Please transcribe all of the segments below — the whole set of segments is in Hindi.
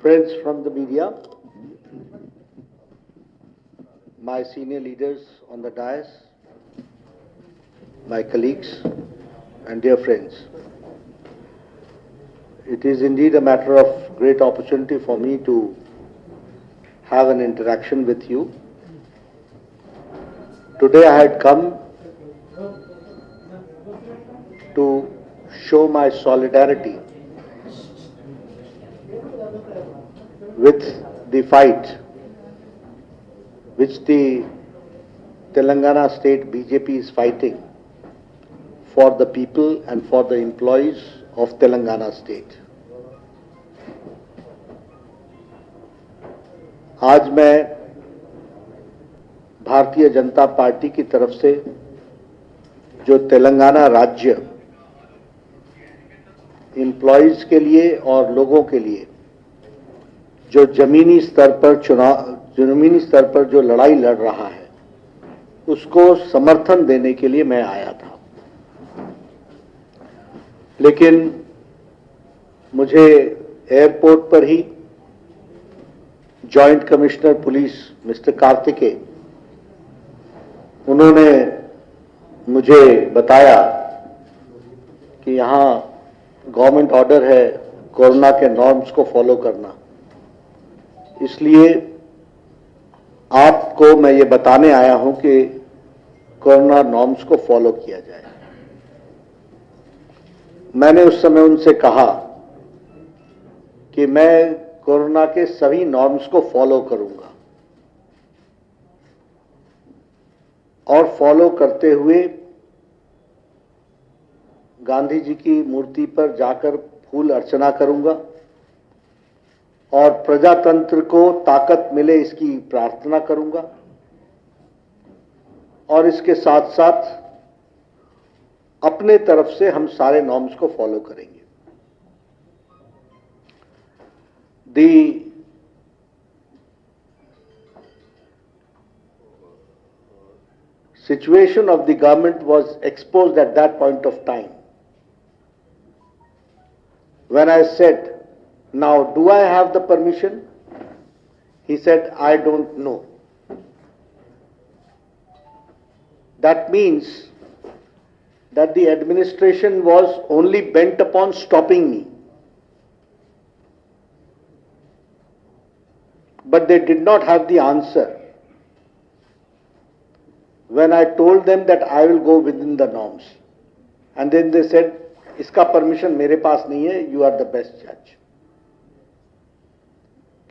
Friends from the media, my senior leaders on the dais, my colleagues, and dear friends. It is indeed a matter of great opportunity for me to have an interaction with you. Today I had come to show my solidarity with the fight which the Telangana State BJP is fighting for the people and for the employees of Telangana State. आज मैं भारतीय जनता पार्टी की तरफ से जो तेलंगाना राज्य एम्प्लॉइज के लिए और लोगों के लिए जो जमीनी स्तर पर जो लड़ाई लड़ रहा है उसको समर्थन देने के लिए मैं आया था। लेकिन मुझे एयरपोर्ट पर ही joint commissioner police mister Kartikeya उन्होंने मुझे बताया कि यहाँ गवर्नमेंट ऑर्डर है कोरोना के नॉर्म्स को फॉलो करना, इसलिए आपको मैं ये बताने आया हूं कि कोरोना नॉर्म्स को फॉलो किया जाए। मैंने उस समय उनसे कहा कि मैं कोरोना के सभी नॉर्म्स को फॉलो करूंगा और फॉलो करते हुए गांधी जी की मूर्ति पर जाकर फूल अर्चना करूंगा और प्रजातंत्र को ताकत मिले इसकी प्रार्थना करूंगा और इसके साथ साथ अपने तरफ से हम सारे नॉर्म्स को फॉलो करेंगे। The situation of the government was exposed at that point of time. When I said, now do I have the permission? He said, I don't know. That means that the administration was only bent upon stopping me. But they did not have the answer when I told them that I will go within the norms. And then they said, iska permission mere paas nahi hai, you are the best judge.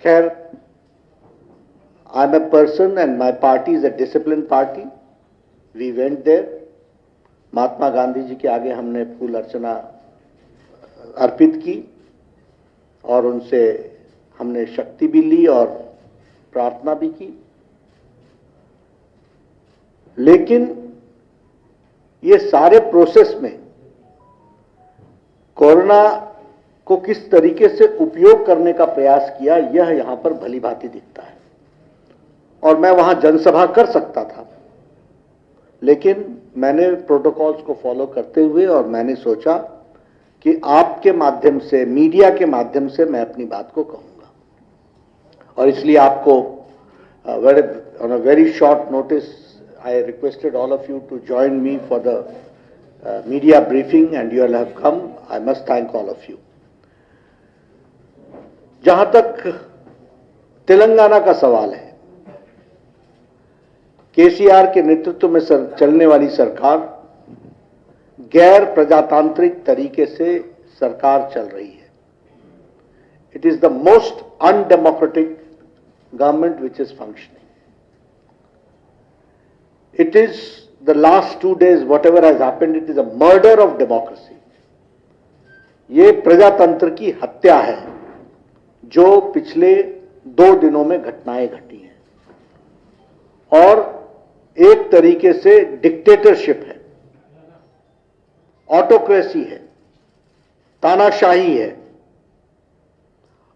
Khair, I'm a person and my party is a disciplined party. We went there. Mahatma Gandhi ji के आगे हमने फूल अर्चना अर्पित की और उनसे हमने शक्ति भी ली और प्रार्थना भी की। लेकिन ये सारे प्रोसेस में कोरोना को किस तरीके से उपयोग करने का प्रयास किया यह यहां पर भली भांति दिखता है। और मैं वहां जनसभा कर सकता था, लेकिन मैंने प्रोटोकॉल्स को फॉलो करते हुए और मैंने सोचा कि आपके माध्यम से, मीडिया के माध्यम से मैं अपनी बात को कहूंगा और इसलिए आपको on a very short notice I requested all of you to join me for the media briefing and you all have come. I must thank all of you. जहां तक तेलंगाना का सवाल है, केसीआर के नेतृत्व में चलने वाली सरकार गैर प्रजातांत्रिक तरीके से सरकार चल रही है। It is the most undemocratic government which is functioning. It is the last 2 days, whatever has happened, it is a murder of democracy. ये प्रजातंत्र की हत्या है जो पिछले 2 दिनों में घटनाएं घटी हैं और एक तरीके से डिक्टेटरशिप है, ऑटोक्रेसी है, तानाशाही है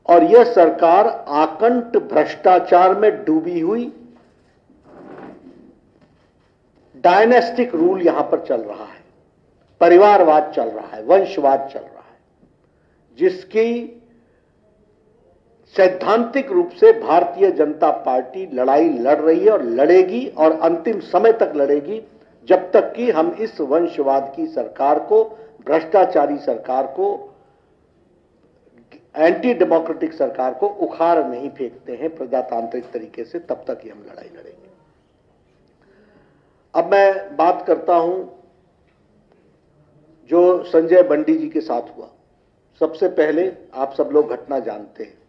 और यह सरकार आकंठ भ्रष्टाचार में डूबी हुई डायनेस्टिक रूल यहां पर चल रहा है, परिवारवाद चल रहा है, वंशवाद चल रहा है, जिसकी सैद्धांतिक रूप से भारतीय जनता पार्टी लड़ाई लड़ रही है और लड़ेगी और अंतिम समय तक लड़ेगी, जब तक कि हम इस वंशवाद की सरकार को, भ्रष्टाचारी सरकार को, एंटी डेमोक्रेटिक सरकार को उखाड़ नहीं फेंकते हैं प्रजातांत्रिक तरीके से, तब तक ही हम लड़ाई लड़ेंगे। अब मैं बात करता हूं जो संजय बंडी जी के साथ हुआ। सबसे पहले आप सब लोग घटना जानते हैं।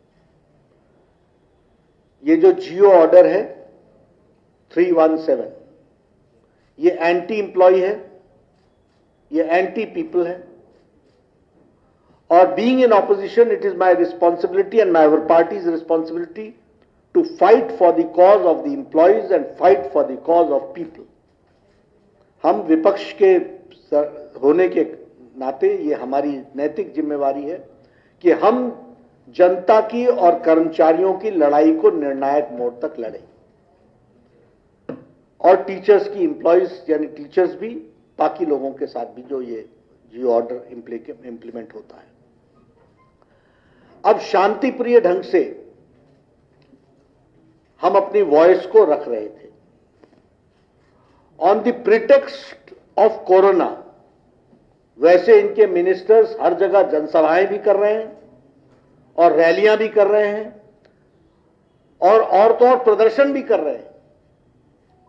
ये जो जियो ऑर्डर है 317, ये एंटी एम्प्लॉय है, ये एंटी पीपल है, और being in opposition it is my responsibility and my our parties responsibility to fight for the cause of the employees and fight for the cause of people. हम विपक्ष के होने के नाते ये हमारी नैतिक जिम्मेवारी है कि हम जनता की और कर्मचारियों की लड़ाई को निर्णायक मोड़ तक लड़ें, और टीचर्स की, एम्प्लॉयज यानी टीचर्स भी, बाकी लोगों के साथ भी जो ये जियो ऑर्डर इंप्लीमेंट होता है। अब शांतिप्रिय ढंग से हम अपनी वॉइस को रख रहे थे। On the pretext of corona, वैसे इनके मिनिस्टर्स हर जगह जनसभाएं भी कर रहे हैं और रैलियां भी कर रहे हैं और तो और प्रदर्शन भी कर रहे हैं,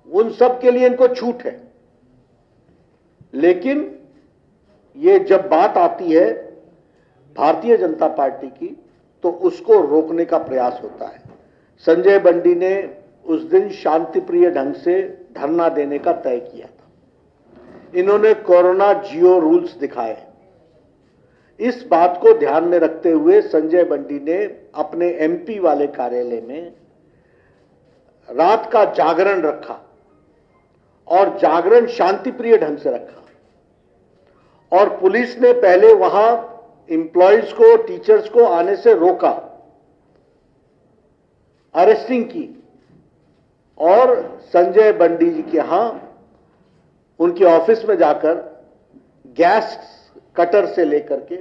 उन सब के लिए इनको छूट है। लेकिन ये जब बात आती है भारतीय जनता पार्टी की, तो उसको रोकने का प्रयास होता है। संजय बंडी ने उस दिन शांतिप्रिय ढंग से धरना देने का तय किया था। इन्होंने कोरोना जियो रूल्स दिखाए। इस बात को ध्यान में रखते हुए संजय बंडी ने अपने एमपी वाले कार्यालय में रात का जागरण रखा, और जागरण शांतिप्रिय ढंग से रखा, और पुलिस ने पहले वहां एम्प्लॉयज को, टीचर्स को आने से रोका, अरेस्टिंग की, और संजय बंडी जी के यहां उनके ऑफिस में जाकर गैस कटर से लेकर के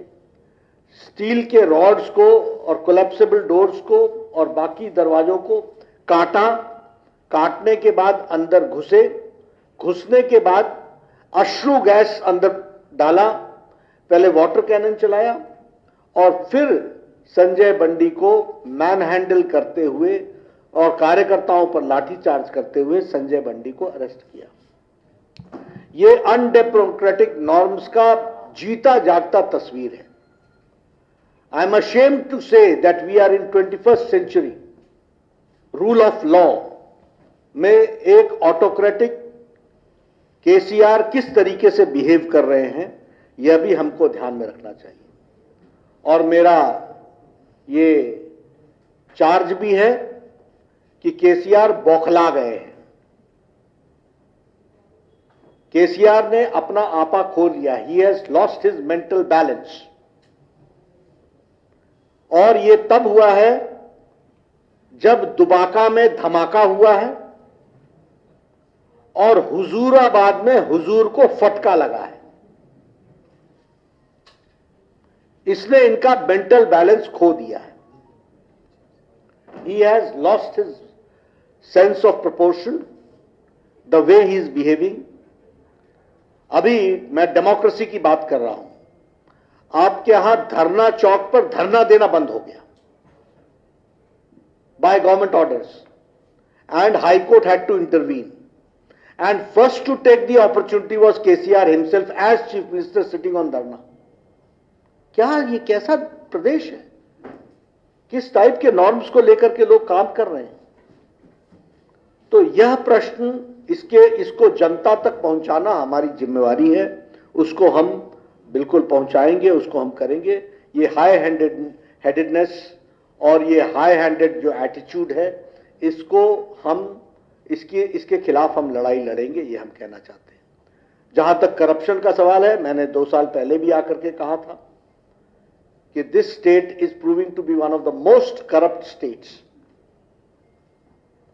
स्टील के रॉड्स को और कोलैप्सिबल डोर्स को और बाकी दरवाजों को काटा। काटने के बाद अंदर घुसे, घुसने के बाद अश्रु गैस अंदर डाला, पहले वाटर कैनन चलाया, और फिर संजय बंडी को मैन हैंडल करते हुए और कार्यकर्ताओं पर लाठीचार्ज करते हुए संजय बंडी को अरेस्ट किया। ये अनडेमोक्रेटिक नॉर्म्स का जीता जागता तस्वीर है। I am ashamed to say that we are in 21st century. Rule of law में एक ऑटोक्रेटिक केसीआर किस तरीके से बिहेव कर रहे हैं, यह भी हमको ध्यान में रखना चाहिए। और मेरा ये चार्ज भी है कि केसीआर बौखला गए हैं। केसीआर ने अपना आपा खो लिया। He has lost his mental balance. और ये तब हुआ है जब दुबाका में धमाका हुआ है और हुजूराबाद में हुजूर को फटका लगा है। इसने इनका मेंटल बैलेंस खो दिया है। He has lost his sense of proportion, the way he is behaving. अभी मैं डेमोक्रेसी की बात कर रहा हूं। आपके यहां धरना चौक पर धरना देना बंद हो गया by government orders, and High Court had to intervene. And first to take the opportunity was KCR himself as Chief Minister sitting on धरना। क्या ये कैसा प्रदेश है? किस टाइप के नॉर्म्स को लेकर के लोग काम कर रहे हैं? तो यह प्रश्न इसको जनता तक पहुंचाना हमारी जिम्मेवारी है। उसको हम बिल्कुल पहुंचाएंगे, उसको हम करेंगे। ये हाई हेडेडनेस और ये हाई हैंडेड जो एटीट्यूड है, इसको हम इसके खिलाफ हम लड़ाई लड़ेंगे, ये हम कहना चाहते हैं। जहां तक करप्शन का सवाल है, मैंने 2 साल पहले भी आकर के कहा था कि this state is proving to be one of the most corrupt states,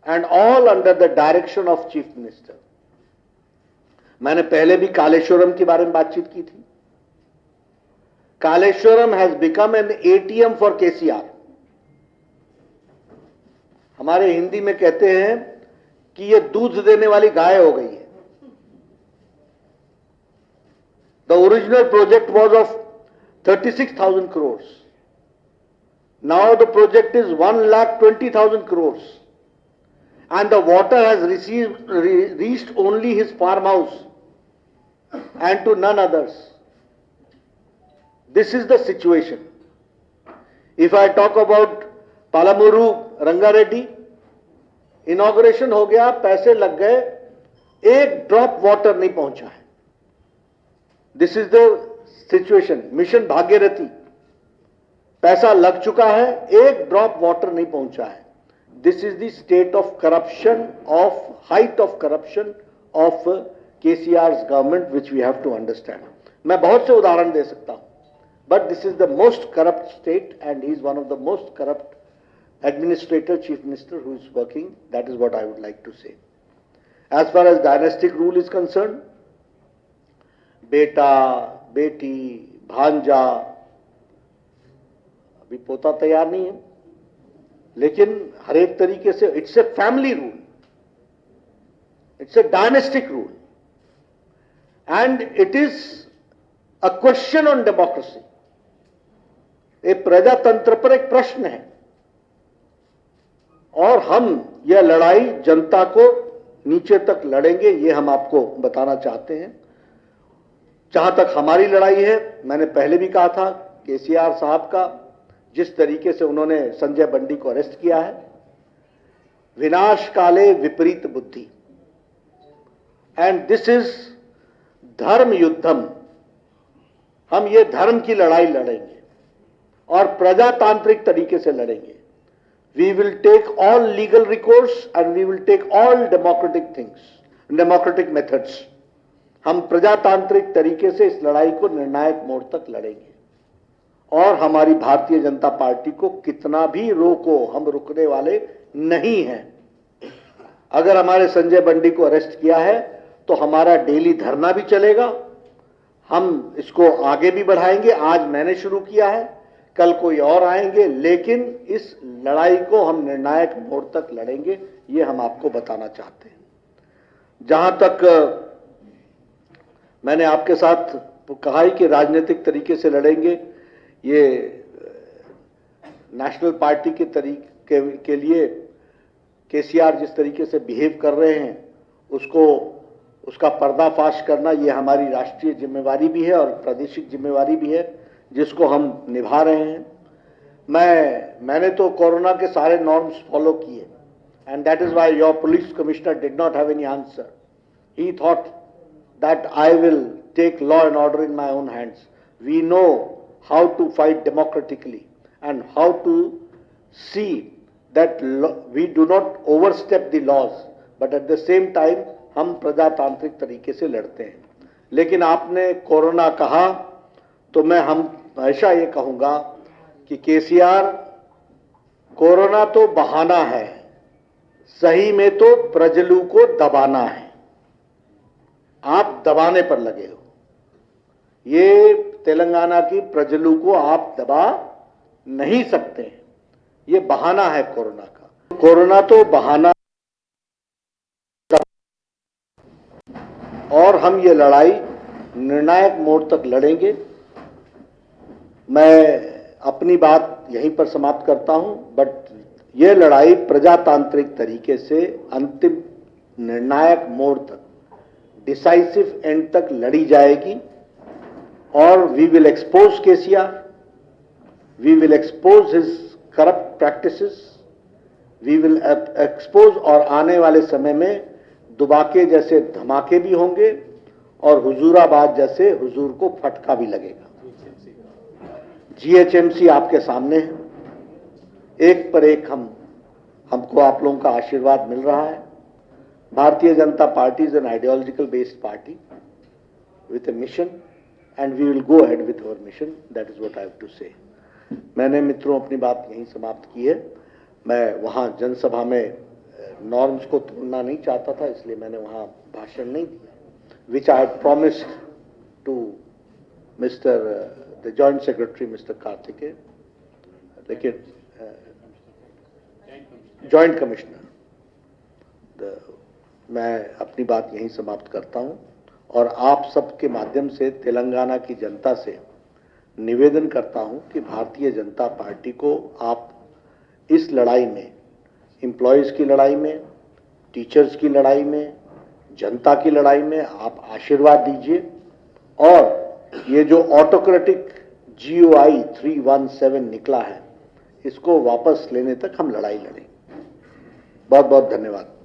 and all under the direction of chief minister. मैंने पहले भी कालेश्वरम के बारे में बातचीत की थी। Kaleshwaram has become an ATM for KCR. हमारे हिंदी में कहते हैं कि ये दूध देने वाली गाय हो गई है। The original project was of 36,000 crores. Now the project is 1,20,000 crores. And the water has reached only his farmhouse and to none others. This is the situation. If I talk about Palamuru Rangareddy, inauguration हो गया, पैसे लग गए, एक ड्रॉप वाटर नहीं पहुंचा है। This is the situation. Mission Bhagirathi, पैसा लग चुका है, एक ड्रॉप वाटर नहीं पहुंचा है। This is the state of corruption, of height of corruption of KCR's government, which we have to understand. मैं बहुत से उदाहरण दे सकता हूं, but this is the most corrupt state and he is one of the most corrupt administrator, chief minister who is working. That is what I would like to say. As far as dynastic rule is concerned, बेटा, बेटी, भांजा, अभी पोता तैयार नहीं है, लेकिन हर एक तरीके से it's a family rule, it's a dynastic rule, and it is a question on democracy. एक प्रजातंत्र पर एक प्रश्न है, और हम यह लड़ाई जनता को नीचे तक लड़ेंगे, ये हम आपको बताना चाहते हैं। जहां तक हमारी लड़ाई है, मैंने पहले भी कहा था, केसीआर साहब का जिस तरीके से उन्होंने संजय बंडी को अरेस्ट किया है, विनाश काले विपरीत बुद्धि, एंड दिस इज धर्म युद्धम। हम ये धर्म की लड़ाई लड़ेंगे और प्रजातांत्रिक तरीके से लड़ेंगे। We will take all legal recourse and we will take all democratic things, democratic methods. हम प्रजातांत्रिक तरीके से इस लड़ाई को निर्णायक मोड़ तक लड़ेंगे, और हमारी भारतीय जनता पार्टी को कितना भी रोको, हम रुकने वाले नहीं हैं। अगर हमारे संजय बंडी को अरेस्ट किया है तो हमारा डेली धरना भी चलेगा, हम इसको आगे भी बढ़ाएंगे। आज मैंने शुरू किया है, कल कोई और आएंगे, लेकिन इस लड़ाई को हम निर्णायक मोड़ तक लड़ेंगे, ये हम आपको बताना चाहते हैं। जहां तक मैंने आपके साथ कहा ही कि राजनीतिक तरीके से लड़ेंगे, ये नेशनल पार्टी के तरीके के लिए केसीआर जिस तरीके से बिहेव कर रहे हैं, उसका पर्दाफाश करना, ये हमारी राष्ट्रीय जिम्मेवारी भी है और प्रादेशिक जिम्मेवारी भी है, जिसको हम निभा रहे हैं। मैंने तो कोरोना के सारे नॉर्म्स फॉलो किए, and that is why your police commissioner did not have any answer. He thought that I will take law and order in my own hands. We know how to fight democratically and how to see that we do not overstep the laws, but at the same time हम प्रजातांत्रिक तरीके से लड़ते हैं। लेकिन आपने कोरोना कहा तो मैं हमेशा ये कहूंगा कि केसीआर, कोरोना तो बहाना है, सही में तो प्रजलू को दबाना है। आप दबाने पर लगे हो। ये तेलंगाना की प्रजलू को आप दबा नहीं सकते हैं, ये बहाना है कोरोना का। कोरोना तो बहाना, और हम ये लड़ाई निर्णायक मोड़ तक लड़ेंगे। मैं अपनी बात यहीं पर समाप्त करता हूं, बट यह लड़ाई प्रजातांत्रिक तरीके से अंतिम निर्णायक मोड़ तक, डिसाइसिव एंड तक लड़ी जाएगी, और we will expose KCR, we will expose his corrupt practices, we will expose, और आने वाले समय में दुबाके जैसे धमाके भी होंगे और हुजूराबाद जैसे हुजूर को फटका भी लगेगा। जीएचएमसी आपके सामने है, एक पर एक हमको आप लोगों का आशीर्वाद मिल रहा है। Bharatiya Janata Party is an ideological based party with a mission, and we will go ahead with our mission. That is what I have to say. मैंने मित्रों अपनी बात यहीं समाप्त की है। मैं वहां जनसभा में नॉर्म्स को तोड़ना नहीं चाहता था, इसलिए मैंने वहां भाषण नहीं दिया, which I had promised to mister the Joint Secretary Mr. Karthike, लेकिन जॉइंट कमिश्नर। मैं अपनी बात यहीं समाप्त करता हूं और आप सबके माध्यम से तेलंगाना की जनता से निवेदन करता हूं कि भारतीय जनता पार्टी को आप इस लड़ाई में, एम्प्लॉयज की लड़ाई में, टीचर्स की लड़ाई में, जनता की लड़ाई में आप आशीर्वाद दीजिए और ये जो ऑटोक्रेटिक GOI 317 निकला है, इसको वापस लेने तक हम लड़ाई लड़ेंगे। बहुत बहुत धन्यवाद।